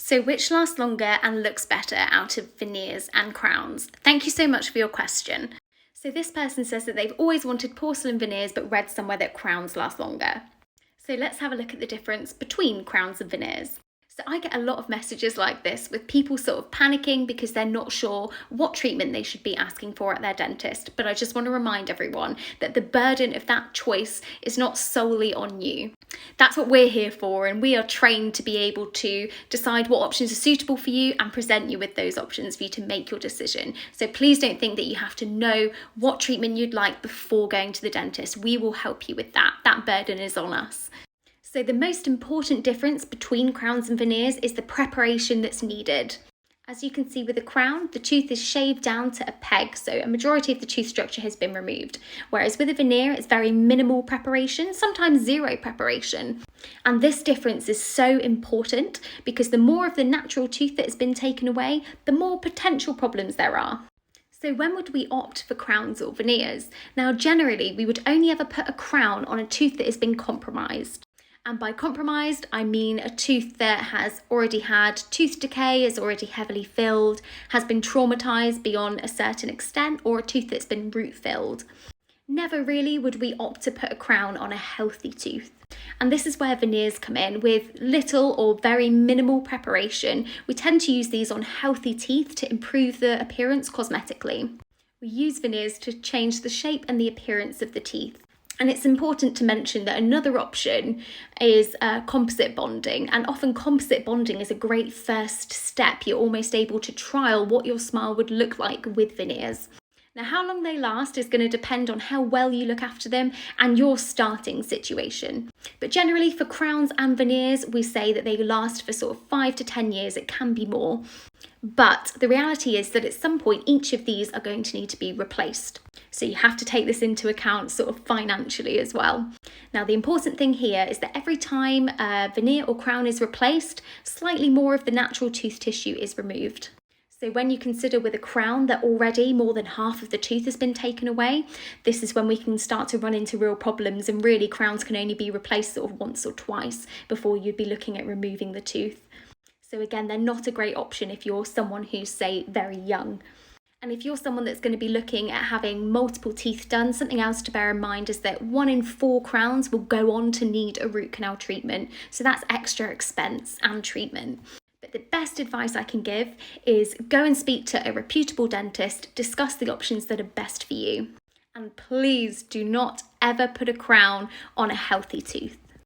So which lasts longer and looks better out of veneers and crowns? Thank you so much for your question. So this person says that they've always wanted porcelain veneers but read somewhere that crowns last longer. So let's have a look at the difference between crowns and veneers. So I get a lot of messages like this with people sort of panicking because they're not sure what treatment they should be asking for at their dentist. But I just want to remind everyone that the burden of that choice is not solely on you. That's what we're here for, and we are trained to be able to decide what options are suitable for you and present you with those options for you to make your decision. So please don't think that you have to know what treatment you'd like before going to the dentist. We will help you with that. That burden is on us. So the most important difference between crowns and veneers is the preparation that's needed. As you can see with a crown, the tooth is shaved down to a peg, so a majority of the tooth structure has been removed. Whereas with a veneer, it's very minimal preparation, sometimes zero preparation. And this difference is so important because the more of the natural tooth that has been taken away, the more potential problems there are. So when would we opt for crowns or veneers? Now, generally, we would only ever put a crown on a tooth that has been compromised. And by compromised, I mean a tooth that has already had tooth decay, is already heavily filled, has been traumatized beyond a certain extent, or a tooth that's been root filled. Never really would we opt to put a crown on a healthy tooth. And this is where veneers come in. With little or very minimal preparation, we tend to use these on healthy teeth to improve the appearance cosmetically. We use veneers to change the shape and the appearance of the teeth. And it's important to mention that another option is composite bonding. And often composite bonding is a great first step. You're almost able to trial what your smile would look like with veneers. Now, how long they last is going to depend on how well you look after them and your starting situation. But generally for crowns and veneers, we say that they last for sort of 5 to 10 years. It can be more. But the reality is that at some point, each of these are going to need to be replaced. So you have to take this into account sort of financially as well. Now, the important thing here is that every time a veneer or crown is replaced, slightly more of the natural tooth tissue is removed. So when you consider with a crown that already more than half of the tooth has been taken away, this is when we can start to run into real problems, and really crowns can only be replaced sort of once or twice before you'd be looking at removing the tooth. So again, they're not a great option if you're someone who's, say, very young. And if you're someone that's going to be looking at having multiple teeth done, something else to bear in mind is that 1 in 4 crowns will go on to need a root canal treatment. So that's extra expense and treatment. But the best advice I can give is go and speak to a reputable dentist, discuss the options that are best for you. And please do not ever put a crown on a healthy tooth.